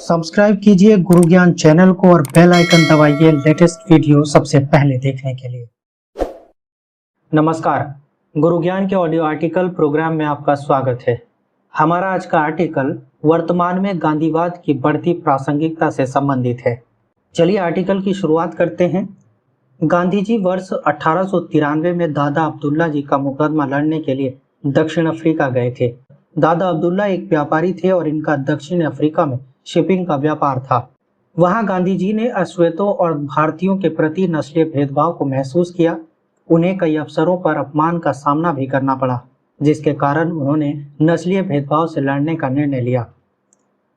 Subscribe कीजिए गुरु ज्ञान channel को और बेल आइकन दबाइए लेटेस्ट वीडियो सबसे पहले देखने के लिए। नमस्कार, गुरु ज्ञान के ऑडियो आर्टिकल प्रोग्राम में आपका स्वागत है। हमारा आज का आर्टिकल वर्तमान में गांधीवाद की बढ़ती प्रासंगिकता से संबंधित है। चलिए आर्टिकल की शुरुआत करते हैं। गांधी जी वर्ष 1893 में दादा अब्दुल्ला जी का मुकदमा लड़ने के लिए दक्षिण अफ्रीका गए थे। दादा अब्दुल्ला एक व्यापारी थे और इनका दक्षिण अफ्रीका में शिपिंग का व्यापार था। वहां गांधी जी ने अश्वेतों और भारतीयों के प्रति नस्लीय भेदभाव को महसूस किया। उन्हें कई अवसरों पर अपमान का सामना भी करना पड़ा, जिसके कारण उन्होंने नस्लीय भेदभाव से लड़ने का निर्णय लिया।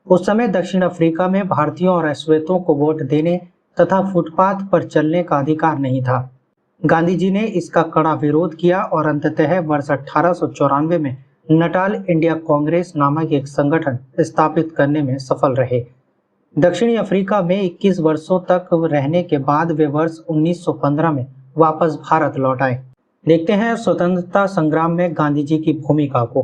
उस समय दक्षिण अफ्रीका में भारतीयों और अश्वेतों को वोट देने तथा फुटपाथ पर चलने का अधिकार नहीं था। गांधी जी ने इसका कड़ा विरोध किया और अंततः वर्ष 1894 में नटाल इंडिया कांग्रेस नामक एक संगठन स्थापित करने में सफल रहे। दक्षिणी अफ्रीका में 21 वर्षों तक रहने के बाद वे वर्ष 1915 में वापस भारत लौट आए। देखते हैं स्वतंत्रता संग्राम में गांधी जी की भूमिका को।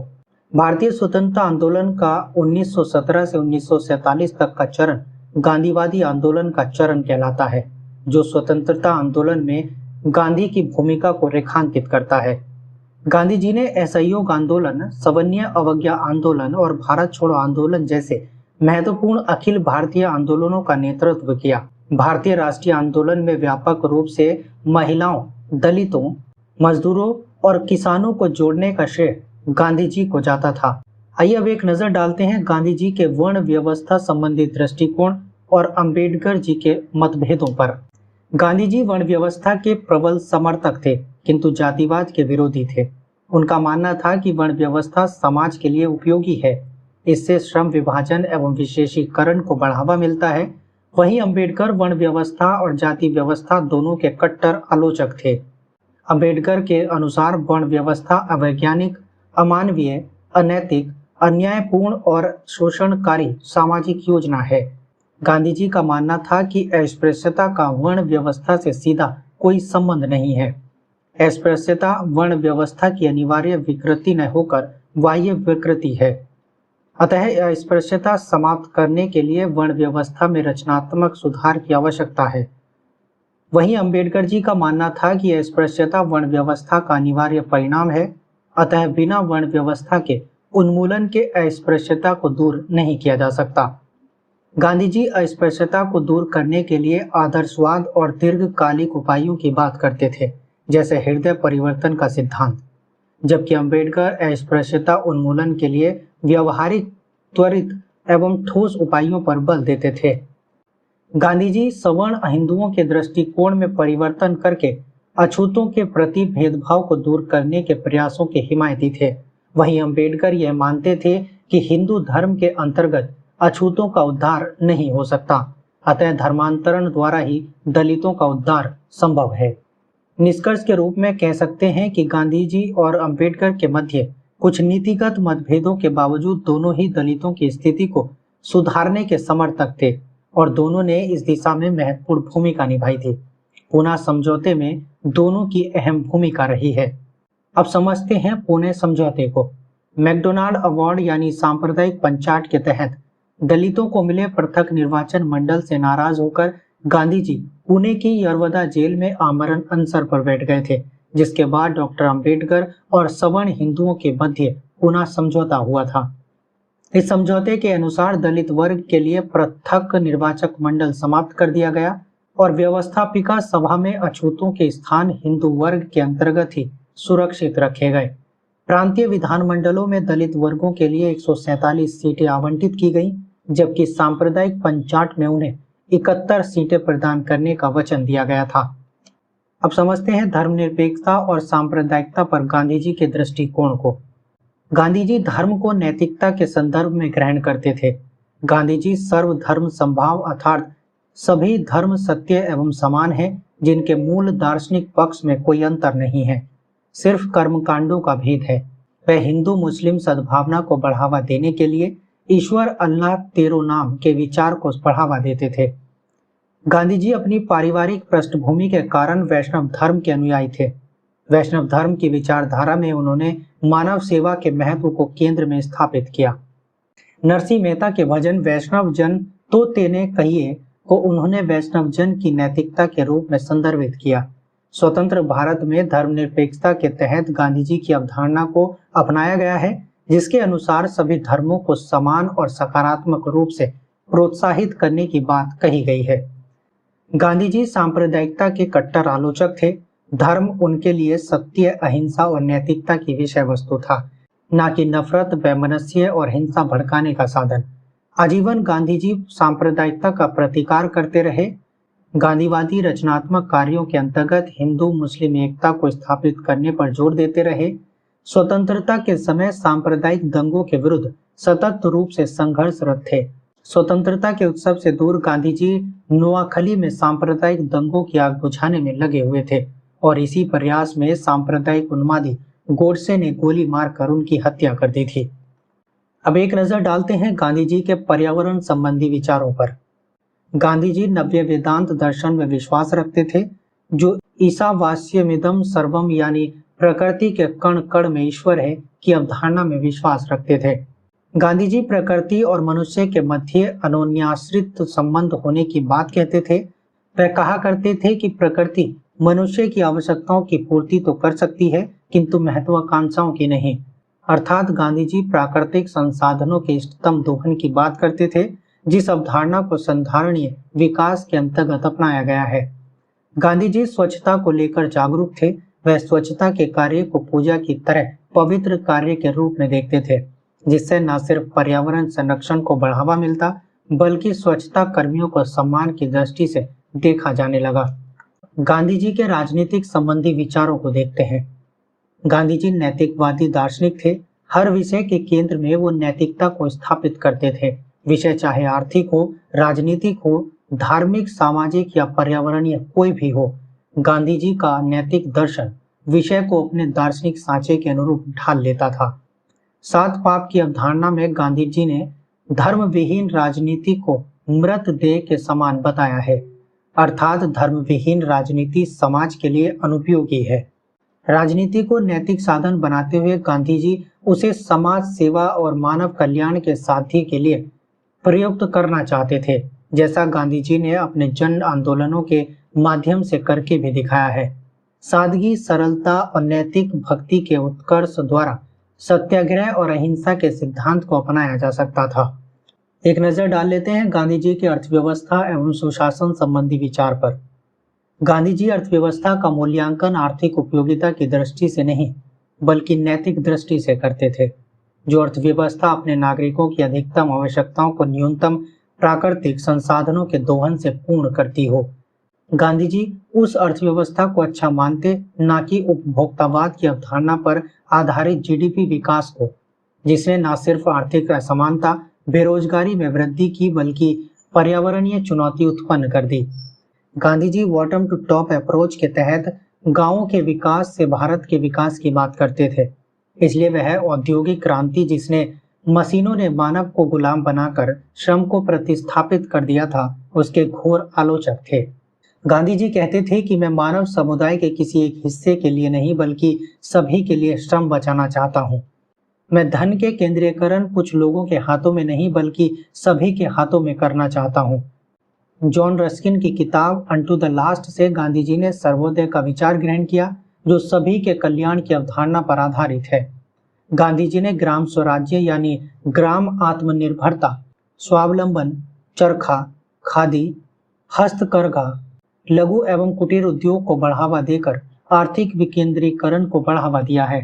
भारतीय स्वतंत्रता आंदोलन का 1917 से 1947 तक का चरण गांधीवादी आंदोलन का चरण कहलाता है, जो स्वतंत्रता आंदोलन में गांधी की भूमिका को रेखांकित करता है। गांधी जी ने असहयोग आंदोलन, सवर्णीय अवज्ञा आंदोलन और भारत छोड़ो आंदोलन जैसे महत्वपूर्ण अखिल भारतीय आंदोलनों का नेतृत्व किया। भारतीय राष्ट्रीय आंदोलन में व्यापक रूप से महिलाओं, दलितों, मजदूरों और किसानों को जोड़ने का श्रेय गांधी जी को जाता था। आइए अब एक नजर डालते हैं गांधी जी के वर्ण व्यवस्था संबंधी दृष्टिकोण और अंबेडकर जी के मतभेदों पर। गांधी जी वर्ण व्यवस्था के प्रबल समर्थक थे, किंतु जातिवाद के विरोधी थे। उनका मानना था कि वर्ण व्यवस्था समाज के लिए उपयोगी है, इससे श्रम विभाजन एवं विशेषीकरण को बढ़ावा मिलता है। वहीं अंबेडकर वर्ण व्यवस्था और जाति व्यवस्था दोनों के कट्टर आलोचक थे। अंबेडकर के अनुसार वर्ण व्यवस्था अवैज्ञानिक, अमानवीय, अनैतिक, अन्यायपूर्ण और शोषणकारी सामाजिक योजना है। गांधी जी का मानना था कि अस्पृश्यता का वर्ण व्यवस्था से सीधा कोई संबंध नहीं है। अस्पृश्यता वर्ण व्यवस्था की अनिवार्य विकृति न होकर बाह्य विकृति है। अतः अस्पृश्यता समाप्त करने के लिए वर्ण व्यवस्था में रचनात्मक सुधार की आवश्यकता है। वहीं अंबेडकर जी का मानना था कि अस्पृश्यता वर्ण व्यवस्था का अनिवार्य परिणाम है, अतः बिना वर्ण व्यवस्था के उन्मूलन के अस्पृश्यता को दूर नहीं किया जा सकता। गांधी जी अस्पृश्यता को दूर करने के लिए आदर्शवाद और दीर्घकालिक उपायों की बात करते थे, जैसे हृदय परिवर्तन का सिद्धांत, जबकि अंबेडकर अस्पृश्यता उन्मूलन के लिए व्यवहारिक, त्वरित एवं ठोस उपायों पर बल देते थे। गांधी जी सवर्ण हिंदुओं के दृष्टिकोण में परिवर्तन करके अछूतों के प्रति भेदभाव को दूर करने के प्रयासों के हिमायती थे। वहीं अंबेडकर यह मानते थे कि हिंदू धर्म के अंतर्गत अछूतों का उद्धार नहीं हो सकता, अतः धर्मांतरण द्वारा ही दलितों का उद्धार संभव है। निष्कर्ष के रूप में कह सकते हैं कि गांधी जी और अंबेडकर के मध्य कुछ नीतिगत मतभेदों के बावजूद दोनों ही दलितों की स्थिति को सुधारने के समर्थक थे और दोनों ने इस दिशा में महत्वपूर्ण भूमिका निभाई थी। पूना समझौते में दोनों की अहम भूमिका रही है। अब समझते हैं पुणे समझौते को। मैकडोनाल्ड अवार्ड यानी सांप्रदायिक पंचाट के तहत दलितों को मिले पृथक निर्वाचन मंडल से नाराज होकर गांधी जी पुणे की यरवदा जेल में आमरण अनशन पर बैठ गए थे, जिसके बाद डॉक्टर अंबेडकर और सवर्ण हिंदुओं के मध्य पुना समझौता हुआ था। इस समझौते के अनुसार दलित वर्ग के लिए पृथक निर्वाचक मंडल समाप्त कर दिया गया और व्यवस्थापिका सभा में अछूतों के स्थान हिंदू वर्ग के अंतर्गत ही सुरक्षित रखे गए। प्रांतीय विधानमंडलों में दलित वर्गों के लिए 147 सीटें आवंटित की गईं, जबकि सांप्रदायिक पंचाट में उन्हें 71 सीटें प्रदान करने का वचन दिया गया था। अब समझते हैं धर्मनिरपेक्षता और सांप्रदायिकता पर गांधी जी के दृष्टिकोण को। गांधी जी धर्म को नैतिकता के संदर्भ में ग्रहण करते थे। गांधी जी सर्वधर्म समभाव अर्थात सभी धर्म सत्य एवं समान हैं, जिनके मूल दार्शनिक पक्ष में कोई अंतर नहीं है, सिर्फ कर्मकांडों का भेद है। वह हिंदू मुस्लिम सद्भावना को बढ़ावा देने के लिए ईश्वर अल्लाह तेरो नाम के विचार को बढ़ावा देते थे। गांधी जी अपनी पारिवारिक पृष्ठभूमि के कारण वैष्णव धर्म के अनुयायी थे। वैष्णव धर्म की विचारधारा में उन्होंने मानव सेवा के महत्व को केंद्र में स्थापित किया। नरसिंह मेहता के भजन वैष्णव जन तो तेने कहिए को उन्होंने वैष्णव जन की नैतिकता के रूप में संदर्भित किया। स्वतंत्र भारत में धर्मनिरपेक्षता के तहत गांधी जी की अवधारणा को अपनाया गया है, जिसके अनुसार सभी धर्मों को समान और सकारात्मक रूप से प्रोत्साहित करने की बात कही गई है। गांधी जी सांप्रदायिकता के कट्टर आलोचक थे। धर्म उनके लिए सत्य, अहिंसा और नैतिकता की विषय वस्तु था, न कि नफरत, वैमनस्य और हिंसा भड़काने का साधन। आजीवन गांधी जी सांप्रदायिकता का प्रतिकार करते रहे। गांधीवादी रचनात्मक कार्यों के अंतर्गत हिंदू मुस्लिम एकता को स्थापित करने पर जोर देते रहे। स्वतंत्रता के समय सांप्रदायिक दंगों के विरुद्ध सतत रूप से संघर्षरत थे। स्वतंत्रता के उत्सव से दूर गांधी जी नोआखली में सांप्रदायिक दंगों की आग बुझाने में लगे हुए थे और इसी प्रयास में सांप्रदायिक उन्मादी गोडसे ने गोली मारकर उनकी हत्या कर दी थी। अब एक नजर डालते हैं गांधी जी के पर्यावरण संबंधी विचारों पर। गांधी जी नव्य वेदांत दर्शन में विश्वास रखते थे, जो ईसावास्यमिदं सर्वम यानी प्रकृति के कण कण में ईश्वर है की अवधारणा में विश्वास रखते थे। गांधी जी प्रकृति और मनुष्य के मध्य अनोन्याश्रित संबंध होने की बात कहते थे। वह कहा करते थे कि प्रकृति मनुष्य की आवश्यकताओं की पूर्ति तो कर सकती है, किंतु महत्वाकांक्षाओं की नहीं। अर्थात गांधी जी प्राकृतिक संसाधनों के इष्टतम दोहन की बात करते थे, जिस अवधारणा को संधारणीय विकास के अंतर्गत अपनाया गया है। गांधी जी स्वच्छता को लेकर जागरूक थे। वह स्वच्छता के कार्य को पूजा की तरह पवित्र कार्य के रूप में देखते थे, जिससे न सिर्फ पर्यावरण संरक्षण को बढ़ावा मिलता, बल्कि स्वच्छता कर्मियों को सम्मान की दृष्टि से देखा जाने लगा। गांधी जी के राजनीतिक संबंधी विचारों को देखते हैं। गांधी जी नैतिकवादी दार्शनिक थे। हर विषय के केंद्र में वो नैतिकता को स्थापित करते थे, विषय चाहे आर्थिक हो, राजनीतिक हो, धार्मिक, सामाजिक या पर्यावरणीय कोई भी हो। गांधी जी का नैतिक दर्शन विषय को अपने दार्शनिक सांचे के अनुरूप ढाल लेता था। सात पाप की अवधारणा में गांधी जी ने धर्म विहीन राजनीति को मृत देह के समान बताया है, अर्थात धर्म विहीन राजनीति समाज के लिए अनुपयोगी है। राजनीति को नैतिक साधन बनाते हुए गांधी जी उसे समाज सेवा और मानव कल्याण के साथी के लिए प्रयुक्त करना चाहते थे, जैसा गांधी जी ने अपने जन आंदोलनों के माध्यम से करके भी दिखाया है। सादगी, सरलता और नैतिक भक्ति के उत्कर्ष द्वारा सत्याग्रह और अहिंसा के सिद्धांत को अपनाया जा सकता था। एक नजर डाल लेते हैं गांधी जी के अर्थव्यवस्था एवं सुशासन संबंधी विचार पर। गांधी जी अर्थव्यवस्था का मूल्यांकन आर्थिक उपयोगिता की दृष्टि से नहीं, बल्कि नैतिक दृष्टि से करते थे। जो अर्थव्यवस्था अपने नागरिकों की अधिकतम आवश्यकताओं को न्यूनतम प्राकृतिक संसाधनों के दोहन से पूर्ण करती हो। गांधी जी उस अर्थव्यवस्था को अच्छा मानते, न कि उपभोक्तावाद की अवधारणा पर आधारित जीडीपी विकास को, जिसने न सिर्फ आर्थिक असमानता, बेरोजगारी में वृद्धि की, बल्कि पर्यावरणीय चुनौती उत्पन्न कर दी। Gandhi ji bottom to top approach के तहत गांवों के विकास से भारत के विकास की बात करते थे। इसलिए वह औद्योगिक क्रांति, जिसने मशीनों ने मानव को गुलाम बनाकर श्रम को प्रतिस्थापित कर दिया था, उसके घोर आलोचक थे। गांधी जी कहते थे कि मैं मानव समुदाय के किसी एक हिस्से के लिए नहीं, बल्कि सभी के लिए श्रम बचाना चाहता हूँ। मैं धन के केंद्रीकरण कुछ लोगों के हाथों में नहीं, बल्कि सभी के हाथों में करना चाहता हूँ। जॉन रस्किन की किताब अनटू द लास्ट से गांधी जी ने सर्वोदय का विचार ग्रहण किया, जो सभी के कल्याण की अवधारणा पर आधारित है। गांधी जी ने ग्राम स्वराज्य यानी ग्राम आत्मनिर्भरता, स्वावलंबन, चरखा, खादी, हस्तकरघा, लघु एवं कुटीर उद्योग को बढ़ावा देकर आर्थिक विकेंद्रीकरण को बढ़ावा दिया है।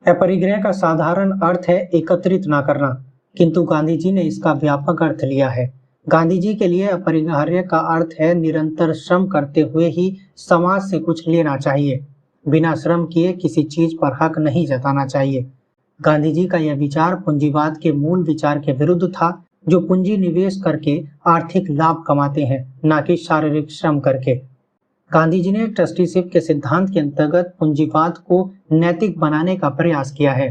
अपरिग्रह का साधारण अर्थ है एकत्रित न करना, किंतु गांधी जी ने इसका व्यापक अर्थ लिया है। गांधी जी के लिए अपरिहार्य का अर्थ है निरंतर श्रम करते हुए ही समाज से कुछ लेना चाहिए। बिना श्रम किए किसी चीज पर हक नहीं जताना चाहिए। गांधी जी का यह विचार पूंजीवाद के मूल विचार के विरुद्ध था, जो पूंजी निवेश करके आर्थिक लाभ कमाते हैं, न कि शारीरिक श्रम करके। गांधी जी ने ट्रस्टीशिप के सिद्धांत के अंतर्गत पूंजीवाद को नैतिक बनाने का प्रयास किया है।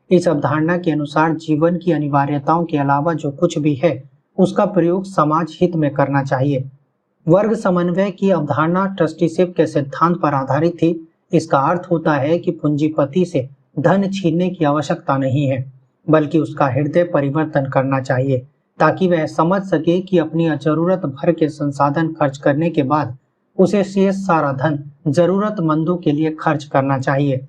इस अवधारणा के अनुसार जीवन की अनिवार्यताओं के अलावा जो कुछ भी है, उसका प्रयोग समाज हित में करना चाहिए। वर्ग समन्वय की अवधारणा ट्रस्टीशिप के सिद्धांत पर आधारित थी। इसका अर्थ होता है कि पूंजीपति से धन छीनने की आवश्यकता नहीं है, बल्कि उसका हृदय परिवर्तन करना चाहिए। ताकि वह समझ सके कि अपनी जरूरत भर के संसाधन खर्च करने के बाद उसे शेष सारा धन जरूरतमंदों के लिए खर्च करना चाहिए।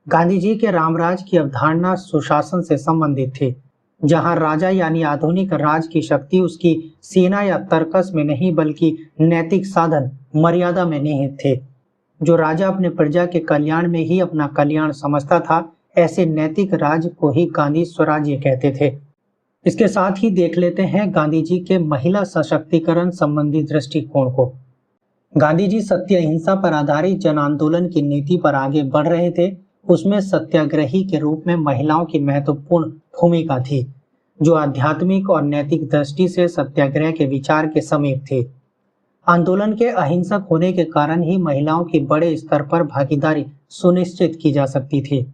गांधी जी के रामराज की अवधारणा सुशासन से संबंधित थी, जहां राजा यानी आधुनिक राज की शक्ति उसकी सेना या तर्कस में नहीं बल्कि नैतिक साधन मर्यादा में निहित थे। जो राजा अपने प्रजा के कल्याण में ही अपना कल्याण समझता था, ऐसे नैतिक राज को ही गांधी स्वराज्य कहते थे। इसके साथ ही देख लेते हैं गांधी जी के महिला सशक्तिकरण संबंधी दृष्टिकोण को। गांधी जी सत्य अहिंसा पर आधारित जन आंदोलन की नीति पर आगे बढ़ रहे थे। उसमें सत्याग्रही के रूप में महिलाओं की महत्वपूर्ण भूमिका थी, जो आध्यात्मिक और नैतिक दृष्टि से सत्याग्रह के विचार के समीप थे। आंदोलन के अहिंसक होने के कारण ही महिलाओं की बड़े स्तर पर भागीदारी सुनिश्चित की जा सकती थी।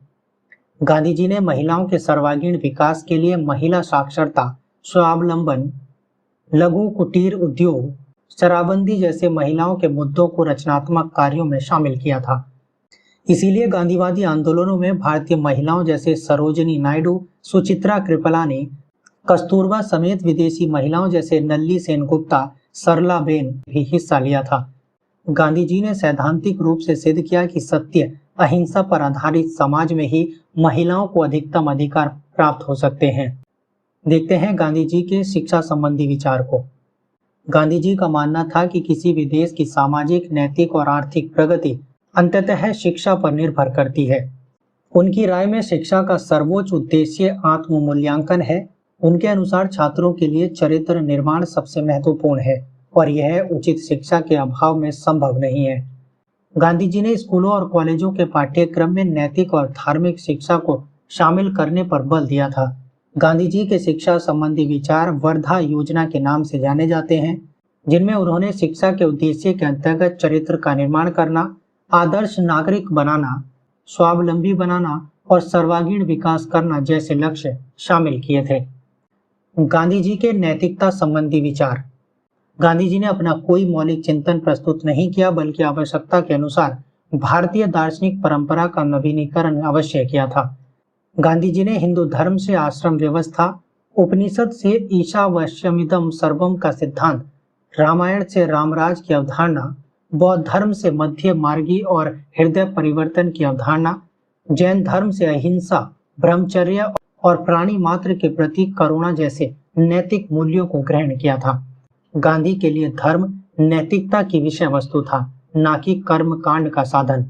गांधी जी ने महिलाओं के सर्वांगीण विकास के लिए महिला साक्षरता, स्वावलंबन, लघु कुटीर उद्योग, शराबबंदी जैसे महिलाओं के मुद्दों को रचनात्मक कार्यों में शामिल किया था। इसीलिए गांधीवादी आंदोलनों में भारतीय महिलाओं जैसे सरोजिनी नायडू, सुचित्रा कृपलानी, कस्तूरबा समेत विदेशी महिलाओं जैसे नल्ली सेनगुप्ता, सरला बेन भी हिस्सा लिया था। गांधी जी ने सैद्धांतिक रूप से सिद्ध किया कि सत्य अहिंसा पर आधारित समाज में ही महिलाओं को अधिकतम अधिकार प्राप्त हो सकते हैं। देखते हैं गांधी जी के शिक्षा संबंधी विचार को। गांधी जी का मानना था कि किसी भी देश की सामाजिक, नैतिक और आर्थिक प्रगति अंततः शिक्षा पर निर्भर करती है। उनकी राय में शिक्षा का सर्वोच्च उद्देश्य आत्म मूल्यांकन है। उनके अनुसार छात्रों के लिए चरित्र निर्माण सबसे महत्वपूर्ण है और यह उचित शिक्षा के अभाव में संभव नहीं है। गांधी जी ने स्कूलों और कॉलेजों के पाठ्यक्रम में नैतिक और धार्मिक शिक्षा को शामिल करने पर बल दिया था। गांधी जी के शिक्षा संबंधी विचार वर्धा योजना के नाम से जाने जाते हैं, जिनमें उन्होंने शिक्षा के उद्देश्य के अंतर्गत चरित्र का निर्माण करना, आदर्श नागरिक बनाना, स्वावलंबी बनाना और सर्वांगीण विकास करना जैसे लक्ष्य शामिल किए थे। गांधी जी के नैतिकता संबंधी विचार। गांधी जी ने अपना कोई मौलिक चिंतन प्रस्तुत नहीं किया, बल्कि आवश्यकता के अनुसार भारतीय दार्शनिक परंपरा का नवीनीकरण अवश्य किया था। गांधी जी ने हिंदू धर्म से आश्रम व्यवस्था, उपनिषद से ईशावास्यमिदं सर्वम का सिद्धांत, रामायण से रामराज की अवधारणा, बौद्ध धर्म से मध्य मार्गी और हृदय परिवर्तन की अवधारणा, जैन धर्म से अहिंसा, ब्रह्मचर्य और प्राणी मात्र के प्रति करुणा जैसे नैतिक मूल्यों को ग्रहण किया था। गांधी के लिए धर्म नैतिकता की विषय वस्तु था, न कि कर्म कांड का साधन।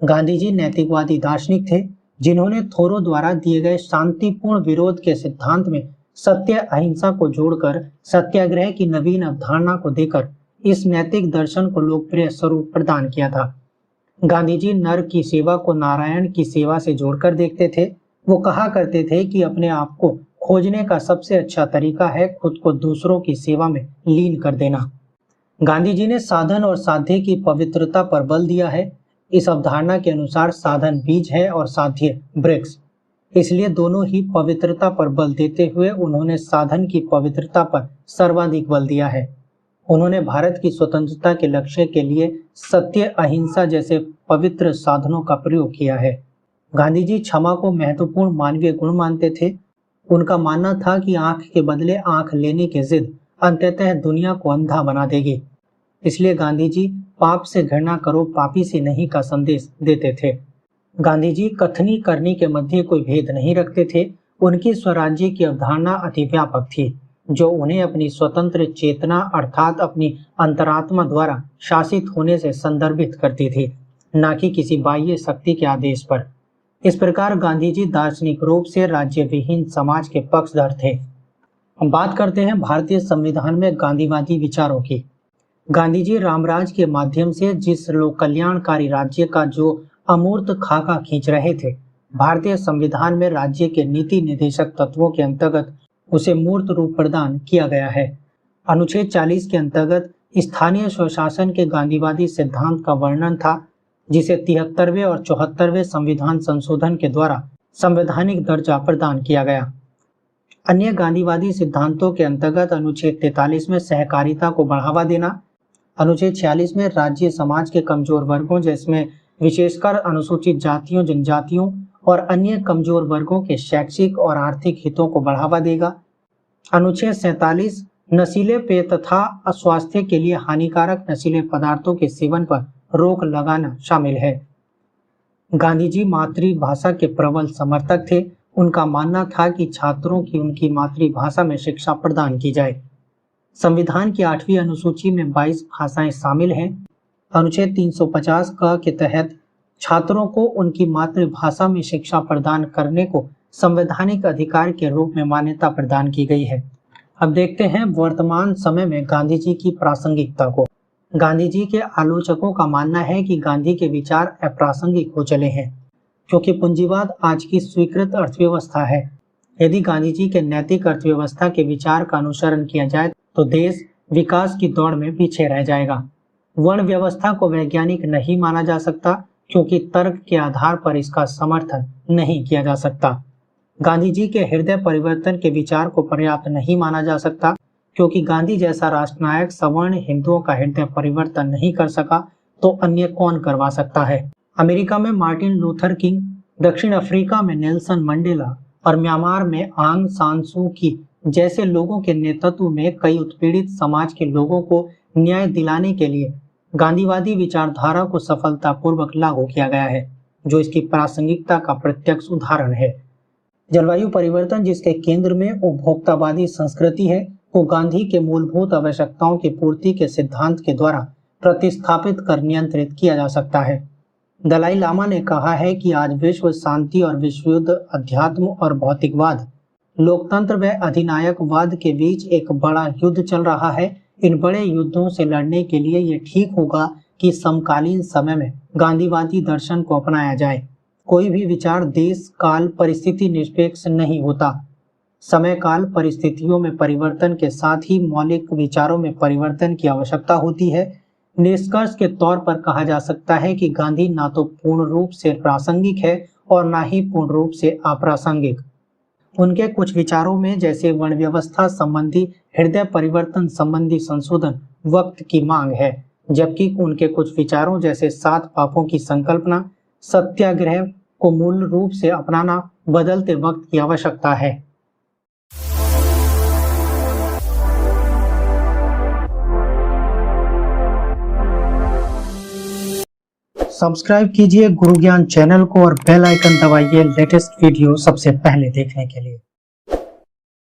गांधी जी नैतिकवादी दार्शनिक थे, जिन्होंने थोरो द्वारा दिए गए शांतिपूर्ण विरोध के सिद्धांत में सत्य अहिंसा को जोड़कर सत्याग्रह की नवीन अवधारणा को देकर इस नैतिक दर्शन को लोकप्रिय स्वरूप प्रदान किया था। गांधी जी नर की सेवा को नारायण की सेवा से जोड़कर देखते थे। वो कहा करते थे कि अपने आप को खोजने का सबसे अच्छा तरीका है खुद को दूसरों की सेवा में लीन कर देना। गांधी जी ने साधन और साध्य की पवित्रता पर बल दिया है। इस अवधारणा के अनुसार साधन बीज है और साध्य वृक्ष, इसलिए दोनों ही पवित्रता पर बल देते हुए उन्होंने साधन की पवित्रता पर सर्वाधिक बल दिया है। उन्होंने भारत की स्वतंत्रता के लक्ष्य के लिए सत्य, अहिंसा जैसे पवित्र साधनों का प्रयोग किया है। गांधी जी क्षमा को महत्वपूर्ण मानवीय गुण मानते थे। उनका मानना था कि आंख के बदले आंख लेने की जिद अंततः दुनिया को अंधा बना देगी। इसलिए गांधी जी पाप से घृणा करो, पापी से नहीं का संदेश देते थे। गांधी जी कथनी करनी के मध्य कोई भेद नहीं रखते थे। उनकी स्वराज्य की अवधारणा अति व्यापक थी, जो उन्हें अपनी स्वतंत्र चेतना अर्थात अपनी अंतरात्मा द्वारा शासित होने से संदर्भित करती थी, न कि किसी बाह्य शक्ति के आदेश पर। इस प्रकार गांधी जी दार्शनिक रूप से राज्य विहीन समाज के पक्षधर थे। हम बात करते हैं भारतीय संविधान में गांधीवादी विचारों की। गांधी जी रामराज के माध्यम से जिस लोक कल्याणकारी राज्य का जो अमूर्त खाका खींच रहे थे, भारतीय संविधान में राज्य के नीति निर्देशक तत्वों के अंतर्गत उसे मूर्त रूप प्रदान किया गया है। अनुच्छेद 40 के अंतर्गत स्थानीय स्वशासन के गांधीवादी सिद्धांत का वर्णन था, जिसे 73वें और 74वें संविधान संशोधन के द्वारा संवैधानिक दर्जा प्रदान किया गया। अन्य गांधीवादी सिद्धांतों के अंतर्गत अनुच्छेद 43 में सहकारिता को बढ़ावा देना, अनुच्छेद 46 में राज्य समाज के कमजोर वर्गों जिसमें विशेषकर अनुसूचित जातियों, जनजातियों और अन्य कमजोर वर्गों के शैक्षिक और आर्थिक हितों को बढ़ावा देगा। अनुच्छेद 47 नशीले पेय तथा स्वास्थ्य के लिए हानिकारक नशीले पदार्थों के सेवन पर रोक लगाना शामिल है। गांधी जी मातृभाषा के प्रबल समर्थक थे। उनका मानना था कि छात्रों की उनकी मातृभाषा में शिक्षा प्रदान की जाए। संविधान की 8वीं अनुसूची में 22 भाषाएं शामिल हैं। अनुच्छेद 350 क के तहत छात्रों को उनकी मातृभाषा में शिक्षा प्रदान करने को संवैधानिक अधिकार के रूप में मान्यता प्रदान की गई है। अब देखते हैं वर्तमान समय में गांधी जी की प्रासंगिकता को। गांधी जी के आलोचकों का मानना है कि गांधी के विचार अप्रासंगिक हो चले हैं, क्योंकि पूंजीवाद आज की स्वीकृत अर्थव्यवस्था है। यदि गांधी जी के नैतिक अर्थव्यवस्था के विचार का अनुसरण किया जाए तो देश विकास की दौड़ में पीछे रह जाएगा। वर्ण व्यवस्था को वैज्ञानिक नहीं माना जा सकता, क्योंकि तर्क के आधार पर इसका समर्थन नहीं किया जा सकता। गांधी जी के हृदय परिवर्तन के विचार को पर्याप्त नहीं माना जा सकता, क्योंकि गांधी जैसा राष्ट्रनायक सवर्ण हिंदुओं का हृदय परिवर्तन नहीं कर सका तो अन्य कौन करवा सकता है। अमेरिका में मार्टिन लूथर किंग, दक्षिण अफ्रीका में नेल्सन मंडेला और म्यांमार में आंग सान सू की जैसे लोगों के नेतृत्व में कई उत्पीड़ित समाज के लोगों को न्याय दिलाने के लिए गांधीवादी विचारधारा को सफलतापूर्वक लागू किया गया है, जो इसकी प्रासंगिकता का प्रत्यक्ष उदाहरण है। जलवायु परिवर्तन, जिसके केंद्र में उपभोक्तावादी संस्कृति है, को गांधी के मूलभूत आवश्यकताओं की पूर्ति के सिद्धांत के द्वारा प्रतिस्थापित कर नियंत्रित किया जा सकता है। दलाई लामा ने कहा है कि आज विश्व शांति और विश्व युद्ध, अध्यात्म और भौतिकवाद, लोकतंत्र व अधिनायकवाद के बीच एक बड़ा युद्ध चल रहा है। इन बड़े युद्धों से लड़ने के लिए ये ठीक होगा कि समकालीन समय में गांधीवादी दर्शन को अपनाया जाए। कोई भी विचार देश काल परिस्थिति निरपेक्ष नहीं होता। समय काल परिस्थितियों में परिवर्तन के साथ ही मौलिक विचारों में परिवर्तन की आवश्यकता होती है। निष्कर्ष के तौर पर कहा जा सकता है कि गांधी ना तो पूर्ण रूप से प्रासंगिक है और ना ही पूर्ण रूप से अप्रासंगिक। उनके कुछ विचारों में, जैसे वर्ण व्यवस्था संबंधी हृदय परिवर्तन संबंधी संशोधन, वक्त की मांग है, जबकि उनके कुछ विचारों जैसे 7 पापों की संकल्पना, सत्याग्रह को मूल रूप से अपनाना बदलते वक्त की आवश्यकता है। सब्सक्राइब कीजिए गुरु ज्ञान चैनल को और बेल आइकन दबाइए लेटेस्ट वीडियो सबसे पहले देखने के लिए।